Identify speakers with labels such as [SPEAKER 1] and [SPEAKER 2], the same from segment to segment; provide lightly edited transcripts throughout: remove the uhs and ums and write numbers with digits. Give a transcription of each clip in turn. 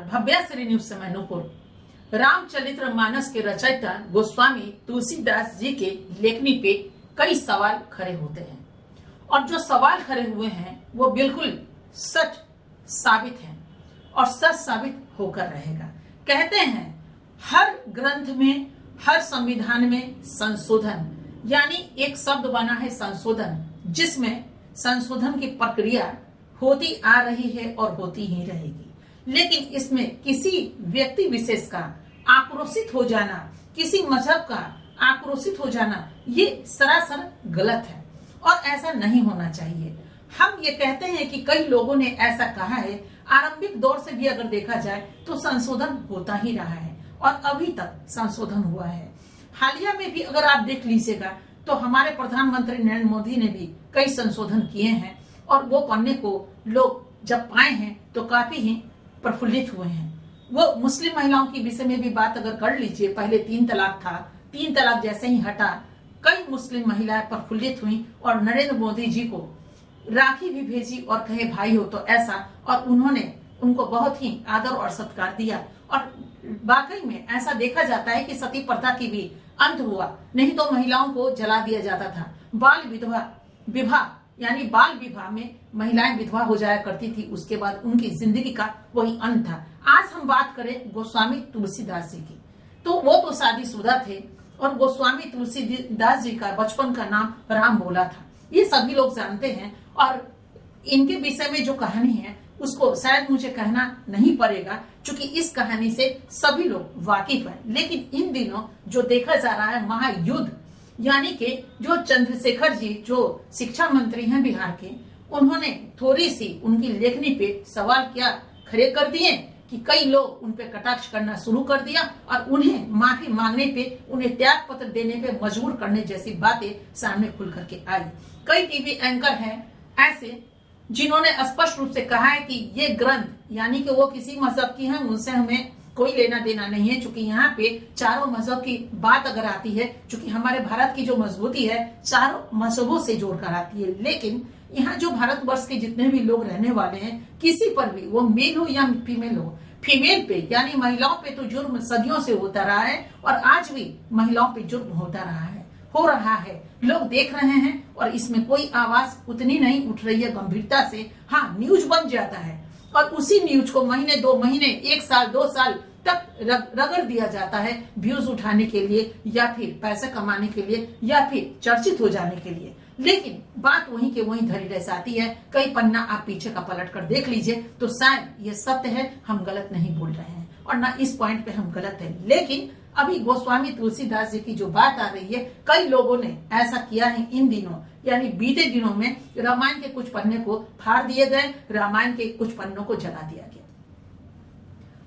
[SPEAKER 1] नमस्कार, भव्या श्री न्यूज से मैं नूपुर। रामचरितमानस के रचयिता गोस्वामी तुलसीदास जी के लेखनी पे कई सवाल खड़े होते हैं और जो सवाल खड़े हुए हैं वो बिल्कुल सच साबित है और सच साबित होकर रहेगा। कहते हैं हर ग्रंथ में, हर संविधान में संशोधन, यानी एक शब्द बना है संशोधन, जिसमें संशोधन की प्रक्रिया होती आ रही है और होती ही रहेगी। लेकिन इसमें किसी व्यक्ति विशेष का आक्रोशित हो जाना, किसी मजहब का आक्रोशित हो जाना, ये सरासर गलत है और ऐसा नहीं होना चाहिए। हम ये कहते हैं कि कई लोगों ने ऐसा कहा है, आरंभिक दौर से भी अगर देखा जाए तो संशोधन होता ही रहा है और अभी तक संशोधन हुआ है। हालिया में भी अगर आप देख लीजिएगा तो हमारे प्रधानमंत्री नरेंद्र मोदी ने भी कई संशोधन किए हैं और वो पढ़ने को लोग जब पाए हैं तो काफी ही प्रफुल्लित हुए हैं। वो मुस्लिम महिलाओं की विषय में भी बात अगर कर लीजिए, पहले 3 तलाक था, 3 तलाक जैसे ही हटा, कई मुस्लिम महिलाएं प्रफुल्लित हुई और नरेंद्र मोदी जी को राखी भी भेजी और कहे भाई हो तो ऐसा, और उन्होंने उनको बहुत ही आदर और सत्कार दिया। और वाकई में ऐसा देखा जाता है कि सती प्रथा की भी अंत हुआ, नहीं तो महिलाओं को जला दिया जाता था। बाल विवाह यानी बाल विवाह में महिलाएं विधवा हो जाया करती थी, उसके बाद उनकी जिंदगी का वही अंत था। आज हम बात करें गोस्वामी तुलसीदास जी की, तो वो तो शादीशुदा थे और गोस्वामी तुलसीदास जी का बचपन का नाम राम भोला था, ये सभी लोग जानते हैं। और इनके विषय में जो कहानी है उसको शायद मुझे कहना नहीं पड़ेगा, क्योंकि इस कहानी से सभी लोग वाकिफ हैं। लेकिन इन दिनों जो देखा जा रहा है महायुद्ध, यानी कि जो चंद्रशेखर जी जो शिक्षा मंत्री हैं बिहार के, उन्होंने थोड़ी सी उनकी लेखनी पे सवाल क्या खड़े कर दिए कि कई लोग उन पे कटाक्ष करना शुरू कर दिया और उन्हें माफी मांगने पे, उन्हें त्याग पत्र देने पे मजबूर करने जैसी बातें सामने खुल करके आई। कई टीवी एंकर हैं ऐसे जिन्होंने स्पष्ट रूप से कहा है कि ये ग्रंथ, यानी कि वो किसी मजहब की हैं, उनसे हमें कोई लेना देना नहीं है, क्योंकि यहाँ पे चारों मजहब की बात अगर आती है, क्योंकि हमारे भारत की जो मजबूती है चारों मजहबों से जोड़कर आती है। लेकिन यहाँ जो भारतवर्ष के जितने भी लोग रहने वाले हैं, किसी पर भी, वो मेल हो या फीमेल हो, फीमेल पे यानी महिलाओं पे तो जुर्म सदियों से होता रहा है और आज भी महिलाओं पे जुर्म होता रहा है, हो रहा है, लोग देख रहे हैं और इसमें कोई आवाज उतनी नहीं उठ रही है गंभीरता से। हाँ, न्यूज बन जाता है और उसी न्यूज को महीने 2 महीने, 1 साल 2 साल तक रगड़ दिया जाता है व्यूज उठाने के लिए या फिर पैसे कमाने के लिए या फिर चर्चित हो जाने के लिए। लेकिन बात वहीं के वहीं धरी रह जाती है। कई पन्ना आप पीछे का पलट कर देख लीजिए तो शायद ये सत्य है, हम गलत नहीं बोल रहे हैं और ना इस पॉइंट पे हम गलत है। लेकिन अभी गोस्वामी तुलसीदास जी की जो बात आ रही है, कई लोगों ने ऐसा किया है इन दिनों, यानी बीते दिनों में रामायण के कुछ पन्ने को फाड़ दिए गए, रामायण के कुछ पन्नों को जला दिया गया।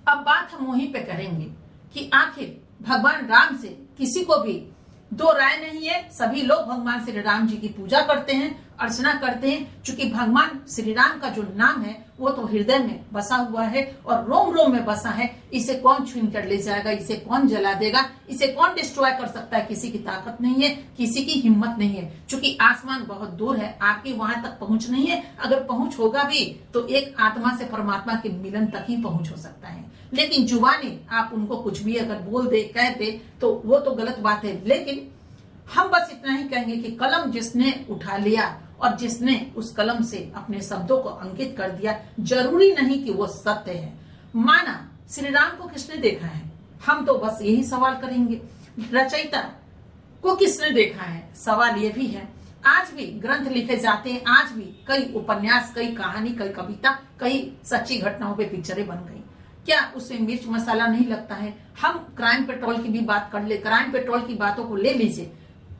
[SPEAKER 1] अब बात हम वहीं पे करेंगे कि आखिर भगवान राम से किसी को भी दो राय नहीं है। सभी लोग भगवान श्री राम जी की पूजा करते हैं, अर्चना करते हैं, क्योंकि भगवान श्री राम का जो नाम है वो तो हृदय में बसा हुआ है और रोम रोम में बसा है। इसे कौन छीन कर ले जाएगा, इसे कौन जला देगा, इसे कौन डिस्ट्रॉय कर सकता है, किसी की ताकत नहीं है, किसी की हिम्मत नहीं है, क्योंकि आसमान बहुत दूर है, आपकी वहां तक पहुंच नहीं है। अगर पहुंच होगा भी तो एक आत्मा से परमात्मा के मिलन तक ही पहुंच हो सकता है। लेकिन जुबानी आप उनको कुछ भी अगर बोल दे, कह दे तो वो तो गलत बात है। लेकिन हम बस इतना ही कहेंगे कि कलम जिसने उठा लिया और जिसने उस कलम से अपने शब्दों को अंकित कर दिया, जरूरी नहीं कि वो सत्य है। माना श्री राम को किसने देखा है, हम तो बस यही सवाल करेंगे। रचयिता को किसने देखा है, सवाल ये भी है। आज भी ग्रंथ लिखे जाते हैं, आज भी कई उपन्यास, कई कहानी, कई कविता, कई सच्ची घटनाओं पे पिक्चरें बन गई। क्या उसमें मिर्च मसाला नहीं लगता है? हम क्राइम पेट्रोल की भी बात कर ले, क्राइम पेट्रोल की बातों को ले लीजिए,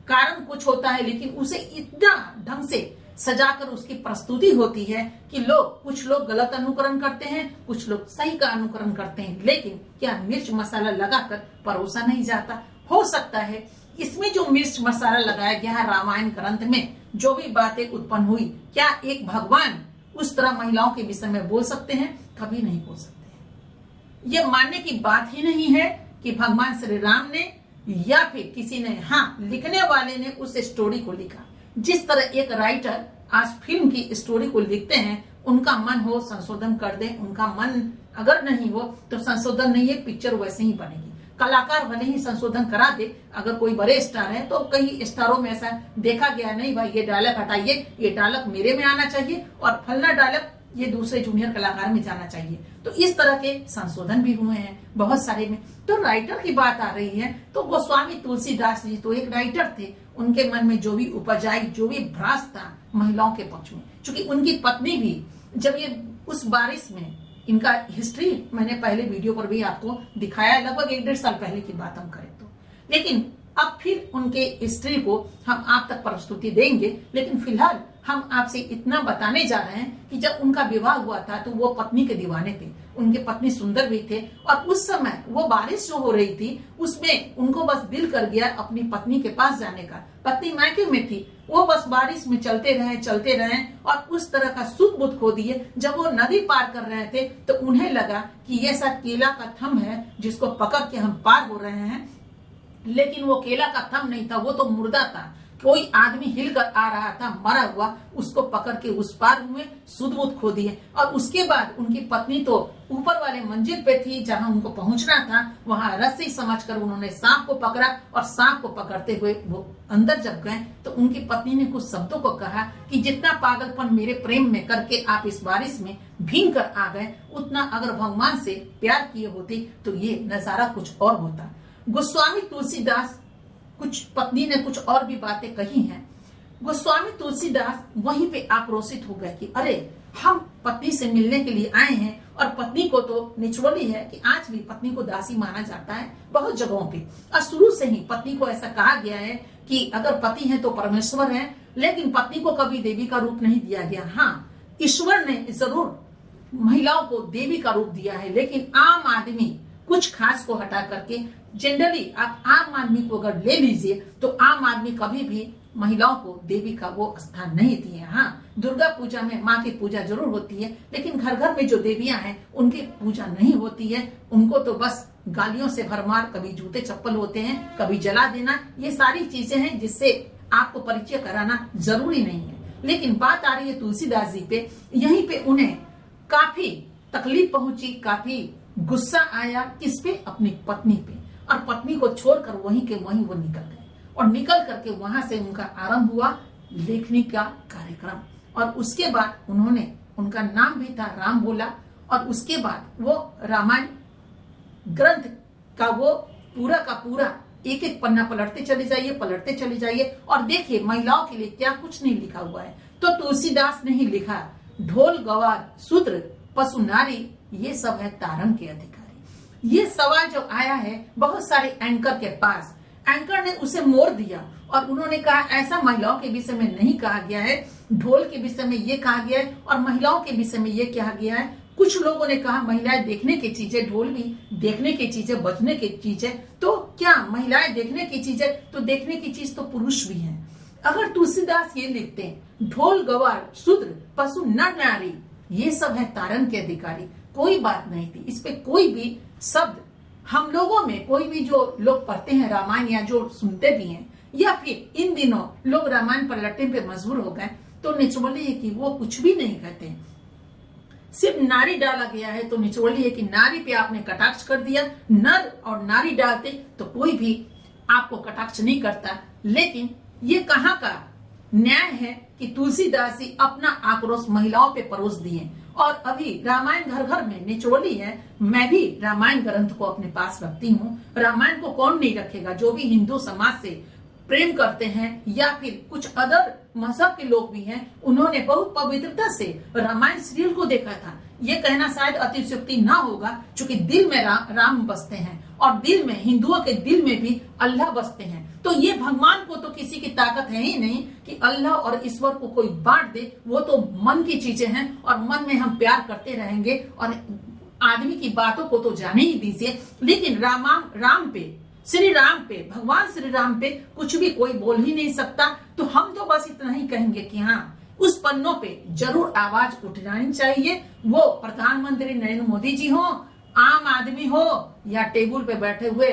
[SPEAKER 1] कारण कुछ होता है लेकिन उसे इतना ढंग से सजाकर उसकी प्रस्तुति होती है कि कुछ लोग गलत अनुकरण करते हैं, कुछ लोग सही का अनुकरण करते हैं। लेकिन क्या मिर्च मसाला लगाकर परोसा नहीं जाता? हो सकता है इसमें जो मिर्च मसाला लगाया गया है रामायण ग्रंथ में, जो भी बातें उत्पन्न हुई, क्या एक भगवान उस तरह महिलाओं के विषय में बोल सकते हैं? कभी नहीं बोल सकते। ये मानने की बात ही नहीं है कि भगवान श्री राम ने या फिर किसी ने, हाँ, लिखने वाले ने उस स्टोरी को लिखा। जिस तरह एक राइटर आज फिल्म की स्टोरी को लिखते हैं, उनका मन हो संशोधन कर दें, उनका मन अगर नहीं हो तो संशोधन नहीं है, पिक्चर वैसे ही बनेगी। कलाकार भले ही संशोधन करा दे, अगर कोई बड़े स्टार है तो कई स्टारों में ऐसा देखा गया, नहीं भाई ये डायलॉग हटाइए, ये डायलॉग मेरे में आना चाहिए और फलना डायलॉग ये दूसरे जूनियर कलाकार में जाना चाहिए। तो इस तरह के संशोधन भी हुए हैं बहुत सारे में। तो राइटर की बात आ रही है तो गोस्वामी तुलसीदास जी तो एक राइटर थे। उनके मन में जो भी उपज आई, जो भी भ्रास था महिलाओं के पक्ष में, क्योंकि उनकी पत्नी भी जब ये उस बारिश में, इनका हिस्ट्री मैंने पहले वीडियो पर भी आपको दिखाया, लगभग 1-1.5 साल पहले की बात हम करें तो, लेकिन अब फिर उनके हिस्ट्री को हम आप तक प्रस्तुति देंगे। लेकिन फिलहाल हम आपसे इतना बताने जा रहे हैं कि जब उनका विवाह हुआ था तो वो पत्नी के दीवाने थे। उनके पत्नी सुंदर भी थे और उस समय वो बारिश जो हो रही थी उसमें उनको बस दिल कर गया अपनी पत्नी के पास जाने का। पत्नी मायके में थी, वो बस बारिश में चलते रहे और उस तरह का सुध बुध खो दिए। जब वो नदी पार कर रहे थे तो उन्हें लगा कि ये सब केला का थम है जिसको पकड़ के हम पार हो रहे हैं, लेकिन वो केला का थम नहीं था, वो तो मुर्दा था। कोई आदमी हिलकर आ रहा था मरा हुआ, उसको पकड़ के उस पार हुए, सुध-बुध खो दिए। और उसके बाद उनकी पत्नी तो ऊपर वाले मंजिल पे थी जहां उनको पहुंचना था, वहां रस्सी समझकर उन्होंने सांप को पकड़ा और सांप को पकड़ते हुए वो अंदर जब गए तो उनकी पत्नी ने कुछ शब्दों को कहा कि जितना पागलपन मेरे प्रेम में करके आप इस बारिश में भीग कर आ गए, उतना अगर भगवान से प्यार किए होते तो ये नजारा कुछ और होता। गोस्वामी तुलसीदास पत्नी ने कुछ और भी बातें कही हैं। गोस्वामी तुलसीदास वहीं पे आक्रोशित हो गए कि अरे हम पत्नी से मिलने के लिए आए हैं, और पत्नी को तो नेचुरली है कि आज भी पत्नी को दासी माना जाता है बहुत जगहों पे, और शुरू से ही पत्नी को ऐसा कहा गया है कि अगर पति है तो परमेश्वर है, लेकिन पत्नी को कभी देवी का रूप नहीं दिया गया। हाँ, ईश्वर ने जरूर महिलाओं को देवी का रूप दिया है, लेकिन आम आदमी कुछ खास को हटा करके जनरली आप आम आदमी को अगर ले लीजिए तो आम आदमी कभी भी महिलाओं को देवी का वो स्थान नहीं दिए। हाँ, दुर्गा पूजा में माँ की पूजा जरूर होती है, लेकिन घर घर में जो देवियां हैं उनकी पूजा नहीं होती है। उनको तो बस गालियों से भरमार, कभी जूते चप्पल होते हैं, कभी जला देना, ये सारी चीजें हैं जिससे आपको परिचय कराना जरूरी नहीं है। लेकिन बात आ रही है तुलसीदास जी पे। यहीं पे उन्हें काफी तकलीफ पहुंची, काफी गुस्सा आया, किस पे? अपनी पत्नी पे। और पत्नी को छोड़कर वहीं के वहीं वो निकल गए, और निकल करके वहां से उनका आरंभ हुआ लेखनी का कार्यक्रम। और उसके बाद उन्होंने, उनका नाम भी था राम बोला, और उसके बाद वो रामायण ग्रंथ का वो पूरा का पूरा एक एक पन्ना पलटते चले जाइए और देखिए महिलाओं के लिए क्या कुछ नहीं लिखा हुआ है। तो तुलसीदास ने ही लिखा, ढोल गवार शूद्र पशु नारी ये सब है तारण के अधिकारी। ये सवाल जो आया है बहुत सारे एंकर के पास, एंकर ने उसे मोड़ दिया और उन्होंने कहा ऐसा महिलाओं के विषय में नहीं कहा गया है, ढोल के विषय में ये कहा गया है और महिलाओं के विषय में ये कहा गया है। कुछ लोगों ने कहा महिलाएं देखने की चीजें, ढोल भी देखने की चीजें, बजने की चीजें। तो क्या महिलाएं देखने की चीजें? तो देखने की चीज तो पुरुष भी है। अगर तुलसीदास ये लिखते हैं ढोल गवार शूद्र पशु नर नारी ये सब है तारण के अधिकारी, कोई बात नहीं थी। इस पे कोई भी शब्द हम लोगों में, कोई भी जो लोग पढ़ते हैं रामायण या जो सुनते भी हैं, या फिर इन दिनों लोग रामायण पलटने पे मजबूर हो गए, तो नेचुरली है कि वो कुछ भी नहीं कहते हैं। सिर्फ नारी डाला गया है तो नेचुरली है कि नारी पे आपने कटाक्ष कर दिया। नर और नारी डालते तो कोई भी आपको कटाक्ष नहीं करता। लेकिन ये कहाँ का न्याय है कि तुलसीदास जी अपना आक्रोश महिलाओं पे परोस दिए। और अभी रामायण घर घर में नेचुरली है, मैं भी रामायण ग्रंथ को अपने पास रखती हूँ। रामायण को कौन नहीं रखेगा? जो भी हिंदू समाज से प्रेम करते हैं या फिर कुछ अदर मजहब के लोग भी हैं, उन्होंने बहुत पवित्रता से रामायण सीरियल को देखा था। ये कहना शायद अतिशयोक्ति ना होगा, क्योंकि दिल में राम बसते हैं और दिल में, हिंदुओं के दिल में भी अल्लाह बसते हैं। तो ये भगवान को तो किसी की ताकत है ही नहीं कि अल्लाह और ईश्वर को कोई बांट दे। वो तो मन की चीजें हैं और मन में हम प्यार करते रहेंगे और आदमी की बातों को तो जाने ही दीजिए। लेकिन राम पे, श्री राम पे, भगवान श्री राम पे कुछ भी कोई बोल ही नहीं सकता। तो हम तो बस इतना ही कहेंगे कि हाँ, उस पन्नों पे जरूर आवाज उठानी चाहिए। वो प्रधानमंत्री नरेंद्र मोदी जी हो, आम आदमी हो, या टेबल पे बैठे हुए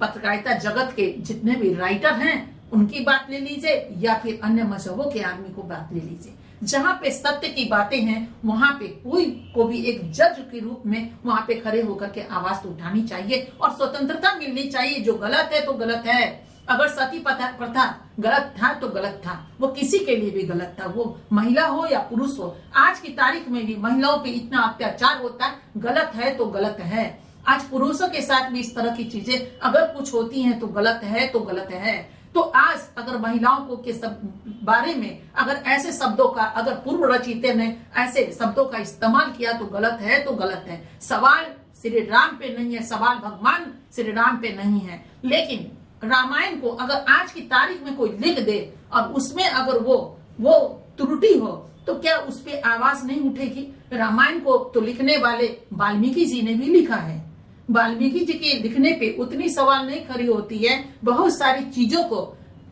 [SPEAKER 1] पत्रकारिता जगत के जितने भी राइटर हैं उनकी बात ले लीजिए, या फिर अन्य मजहबों के आदमी को बात ले लीजिए। जहाँ पे सत्य की बातें हैं वहां पे कोई को भी एक जज के रूप में वहां पे खड़े होकर के आवाज तो उठानी चाहिए और स्वतंत्रता मिलनी चाहिए। जो गलत है तो गलत है। अगर सती प्रथा गलत था तो गलत था, वो किसी के लिए भी गलत था, वो महिला हो या पुरुष हो। आज की तारीख में भी महिलाओं पे इतना अत्याचार होता है, गलत है तो गलत है। आज पुरुषों के साथ भी इस तरह की चीजें अगर कुछ होती हैं तो गलत है तो गलत है। तो आज अगर महिलाओं को के सब बारे में अगर ऐसे शब्दों का अगर पूर्व रचित ने ऐसे शब्दों का इस्तेमाल किया तो गलत है तो गलत है। सवाल श्री राम पे नहीं है, सवाल भगवान श्री राम पे नहीं है। लेकिन रामायण को अगर आज की तारीख में कोई लिख दे और उसमें अगर वो त्रुटि हो तो क्या उस पे आवाज नहीं उठेगी? रामायण को तो लिखने वाले वाल्मीकि जी ने भी लिखा है। वाल्मीकि जी के लिखने पे उतनी सवाल नहीं खड़ी होती है। बहुत सारी चीजों को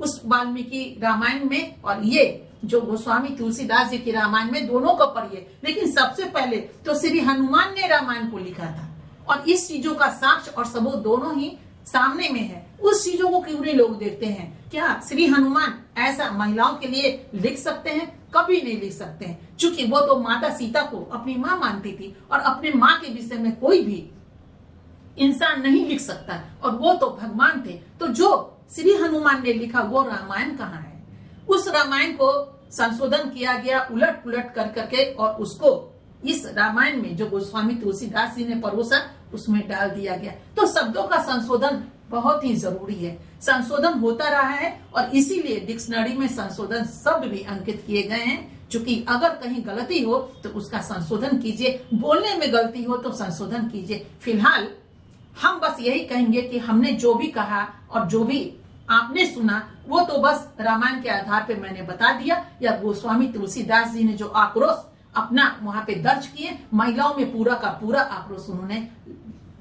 [SPEAKER 1] उस वाल्मीकि रामायण में और ये जो गोस्वामी तुलसीदास जी की रामायण में दोनों को पढ़िए। लेकिन सबसे पहले तो श्री हनुमान ने रामायण को लिखा था और इस चीजों का साक्ष्य और सबूत दोनों ही सामने में है। उस चीजों को क्यों नहीं लोग देखते हैं? क्या श्री हनुमान ऐसा महिलाओं के लिए लिख सकते हैं? कभी नहीं लिख सकते हैं, क्योंकि वो तो माता सीता को अपनी माँ मानती थी और अपने माँ के विषय में कोई भी इंसान नहीं लिख सकता और वो तो भगवान थे। तो जो श्री हनुमान ने लिखा वो रामायण कहाँ है? उस रामायण को संशोधन किया गया उलट पुलट कर करके और उसको इस रामायण में जो गोस्वामी तुलसीदास जी ने परोसा उसमें डाल दिया गया। तो शब्दों का संशोधन बहुत ही जरूरी है। संशोधन होता रहा है और इसीलिए डिक्शनरी में संशोधन शब्द भी अंकित किए गए हैं। क्योंकि अगर कहीं गलती हो तो उसका संशोधन कीजिए, बोलने में गलती हो तो संशोधन कीजिए। फिलहाल हम बस यही कहेंगे कि हमने जो भी कहा और जो भी आपने सुना वो तो बस रामायण के आधार पे मैंने बता दिया, या गोस्वामी तुलसीदास जी ने जो आक्रोश अपना वहां पे दर्ज किए, महिलाओं में पूरा का पूरा आक्रोश उन्होंने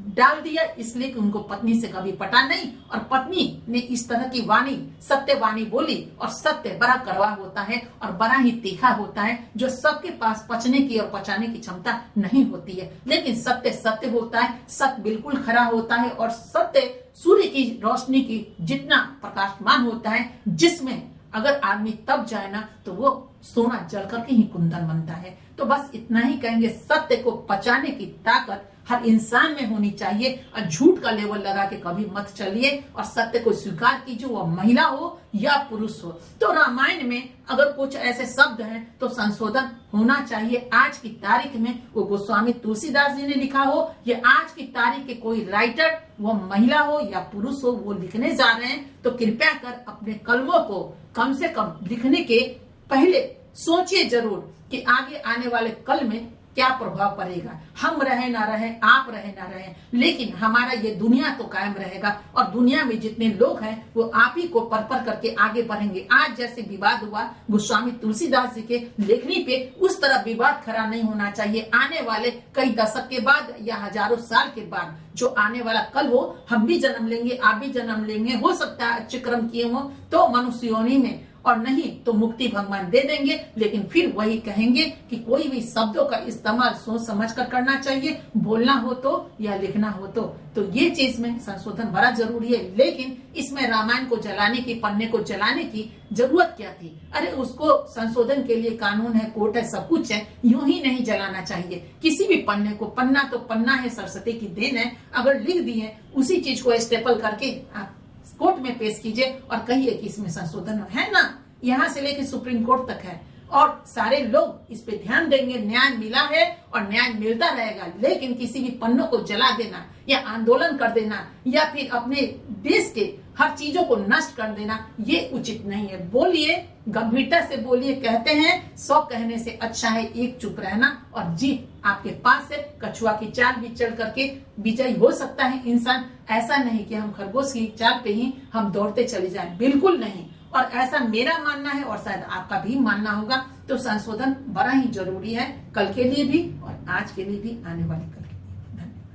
[SPEAKER 1] डाल दिया, इसलिए कि उनको पत्नी से कभी पटा नहीं और पत्नी ने इस तरह की वाणी सत्य वाणी बोली। और सत्य बड़ा कड़वा होता है और बड़ा ही तीखा होता है, जो सबके पास पचने की और पचाने की क्षमता नहीं होती है। लेकिन सत्य सत्य होता है, सत्य बिल्कुल खरा होता है और सत्य सूर्य की रोशनी की जितना प्रकाशमान होता है, जिसमें अगर आदमी तब जाए ना तो वो सोना जल करके ही कुंदन बनता है। तो बस इतना ही कहेंगे, सत्य को पचाने की ताकत हर इंसान में होनी चाहिए और झूठ का लेवल लगा के कभी मत चलिए और सत्य को स्वीकार कीजिए, वो महिला हो या पुरुष हो। तो रामायण में अगर कुछ ऐसे शब्द हैं तो संशोधन होना चाहिए। आज की तारीख में वो गोस्वामी तुलसीदास जी ने लिखा हो या आज की तारीख के कोई राइटर, वो महिला हो या पुरुष हो, वो लिखने जा रहे हैं तो कृपया कर अपने कलमों को कम से कम लिखने के पहले सोचिए जरूर कि आगे आने वाले कल में क्या प्रभाव पड़ेगा। हम रहे ना रहे, आप रहे ना रहे, लेकिन हमारा ये दुनिया तो कायम रहेगा और दुनिया में जितने लोग हैं वो आप ही को पर करके आगे बढ़ेंगे। आज जैसे विवाद हुआ गोस्वामी तुलसीदास जी के लेखनी पे, उस तरह विवाद खड़ा नहीं होना चाहिए। आने वाले कई दशक के बाद या हजारों साल के बाद जो आने वाला कल हो, हम भी जन्म लेंगे, आप भी जन्म लेंगे, हो सकता है अच्छे कर्म किए हो तो मनुष्य योनि में, और नहीं तो मुक्ति भगवान दे देंगे। लेकिन फिर वही कहेंगे कि कोई भी शब्दों का इस्तेमाल सोच समझ कर करना चाहिए, बोलना हो तो या लिखना हो तो ये चीज में संशोधन बड़ा जरूरी है। लेकिन इसमें रामायण को जलाने की, पन्ने को जलाने की जरूरत क्या थी? अरे उसको संशोधन के लिए कानून है, कोर्ट है, सब कुछ है, यूं ही नहीं जलाना चाहिए किसी भी पन्ने को। पन्ना तो पन्ना है, सरस्वती की देन है। अगर लिख दिए उसी चीज को स्टेपल करके आप कोर्ट में पेश कीजिए और कहिए कि इसमें संशोधन है ना। यहाँ से लेकर सुप्रीम कोर्ट तक है और सारे लोग इस पे ध्यान देंगे। न्याय मिला है और न्याय मिलता रहेगा। लेकिन किसी भी पन्नों को जला देना या आंदोलन कर देना या फिर अपने देश के हर चीजों को नष्ट कर देना, ये उचित नहीं है। बोलिए, गंभीरता से बोलिए। कहते हैं 100 कहने से अच्छा है एक चुप रहना, और जीत आपके पास है। कछुआ की चाल भी चढ़ करके विजयी हो सकता है इंसान। ऐसा नहीं कि हम खरगोश की चाल पे ही हम दौड़ते चले जाएं, बिल्कुल नहीं। और ऐसा मेरा मानना है और शायद आपका भी मानना होगा। तो संशोधन बड़ा ही जरूरी है, कल के लिए भी और आज के लिए भी, आने वाले